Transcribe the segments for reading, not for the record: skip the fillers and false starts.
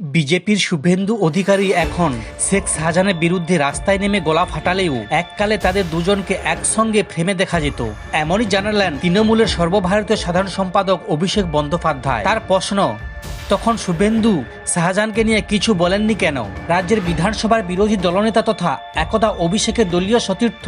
বিজেপির শুভেন্দু অধিকারী এখন শেখ শাহজাহানের বিরুদ্ধে রাস্তায় নেমে গলা ফাটালেও এককালে তাদের দুজনকে একসঙ্গে ফ্রেমে দেখা যেত। এমনই জানালেন তৃণমূলের সর্বভারতীয় সাধারণ সম্পাদক অভিষেক বন্দ্যোপাধ্যায়। তার প্রশ্ন, তখন শুভেন্দু শাহজাহানকে নিয়ে কিছু বলেননি কেন? রাজ্যের বিধানসভার বিরোধী দলনেতা তথা একদা অভিষেকের দলীয় সতীর্থ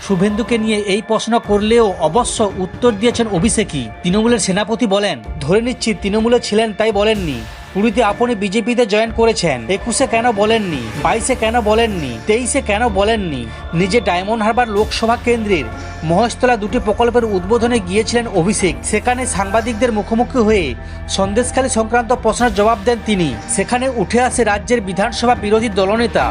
শুভেন্দুকে নিয়ে এই প্রশ্ন করলেও অবশ্য উত্তর দিয়েছেন অভিষেকই। তৃণমূলের সেনাপতি বলেন, ধরে নিচ্ছি তৃণমূলে ছিলেন তাই বলেননি। 20-তে আপনি বিজেপিতে জয়েন করেছেন, 21-এ কেন বলেননি, 22-এ কেন বলেননি, 23-এ কেন বলেননি? নিজে ডায়মন্ড হারবার লোকসভা কেন্দ্রের মহেশতলা দুটি প্রকল্পের উদ্বোধনে গিয়েছিলেন অভিষেক। সেখানে সাংবাদিকদের মুখোমুখি হয়ে সন্দেশখালী সংক্রান্ত প্রশ্নের জবাব দেন তিনি। সেখানে উঠে আসে রাজ্যের বিধানসভা বিরোধী দলনেতা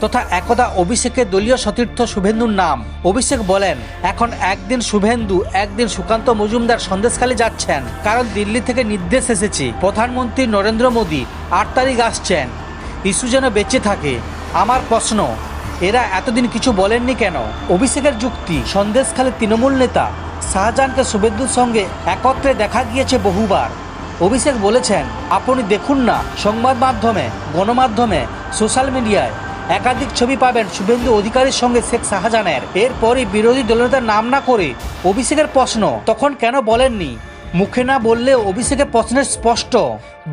তথা একদা অভিষেকের দলীয় সতীর্থ শুভেন্দুর নাম। অভিষেক বলেন, এখন একদিন শুভেন্দু একদিন সুকান্ত মজুমদার সন্দেশখালী যাচ্ছেন, কারণ দিল্লি থেকে নির্দেশ এসেছে প্রধানমন্ত্রী নরেন্দ্র মোদী 8 তারিখ আসছেন, ইস্যু যেন বেঁচে থাকে। আমার প্রশ্ন, এরা এতদিন কিছু বলেননি কেন? অভিষেকের যুক্তি, সন্দেশখালী তৃণমূল নেতা শাহজাহানকে শুভেন্দুর সঙ্গে একত্রে দেখা গিয়েছে বহুবার। অভিষেক বলেছেন, আপনি দেখুন না, সংবাদ মাধ্যমে, গণমাধ্যমে, সোশ্যাল মিডিয়ায় একাধিক ছবি পাবেন শুভেন্দু অধিকারীর সঙ্গে শেখ শাহজাহানের। এরপরই বিরোধী দলনেতার নাম না করে অভিষেকের প্রশ্ন, তখন কেন বলেননি? মুখে না বললেও অভিষেকের প্রশ্নের স্পষ্ট,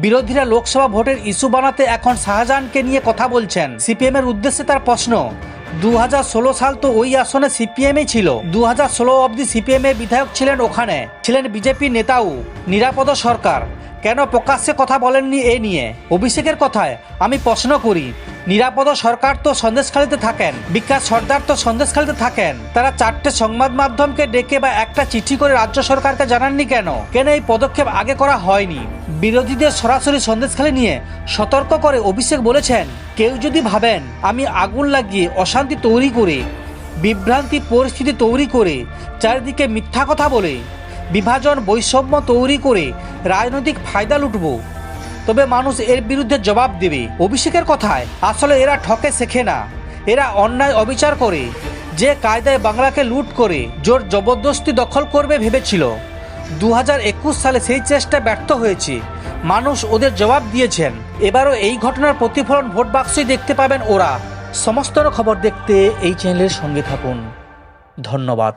বিরোধীরা লোকসভা ভোটের ইস্যু বানাতে এখন শাহজাহানকে নিয়ে কথা বলছেন। সিপিএম এর উদ্দেশ্যে তার প্রশ্ন, 2016 সাল তো ওই আসনে সিপিএমই ছিল, 2016 অবধি সিপিএম এর বিধায়ক ছিলেন, ওখানে ছিলেন বিজেপি নেতাও নিরাপদ সরকার, কেন প্রকাশ্যে কথা বলেননি এ নিয়ে? অভিষেকের কথায় আমি প্রশ্ন করি, নিরাপদ সরকার তো সন্দেশখালীতে থাকেন, বিকাশ সর্দার তো সন্দেশখালীতে থাকেন, তারা 4টে সংবাদ মাধ্যমকে ডেকে বা একটা চিঠি করে রাজ্য সরকারকে জানাননি কেন? কেন এই পদক্ষেপ আগে করা হয়নি? বিরোধীদের সরাসরি সন্দেশখালী নিয়ে সতর্ক করে অভিষেক বলেছেন, কেউ যদি ভাবেন আমি আগুন লাগিয়ে অশান্তি তৈরি করে, বিভ্রান্তি পরিস্থিতি তৈরি করে, চারিদিকে মিথ্যা কথা বলে, বিভাজন বৈষম্য তৈরি করে রাজনৈতিক ফায়দা লুটব, তবে মানুষ এর বিরুদ্ধে জবাব দেবে। অভিষেকের কথায় আসলে এরা ঠকে শেখে না, এরা অন্যায় অবিচার করে, যে কায়দায় বাংলাকে লুট করে জোর জবরদস্তি দখল করবে ভেবেছিল। 2021 সালে সেই চেষ্টা ব্যর্থ হয়েছে, মানুষ ওদের জবাব দিয়েছেন। এবারও এই ঘটনার প্রতিফলন ভোট বাক্সই দেখতে পাবেন ওরা। সমস্ত খবর দেখতে এই চ্যানেলের সঙ্গে থাকুন। ধন্যবাদ।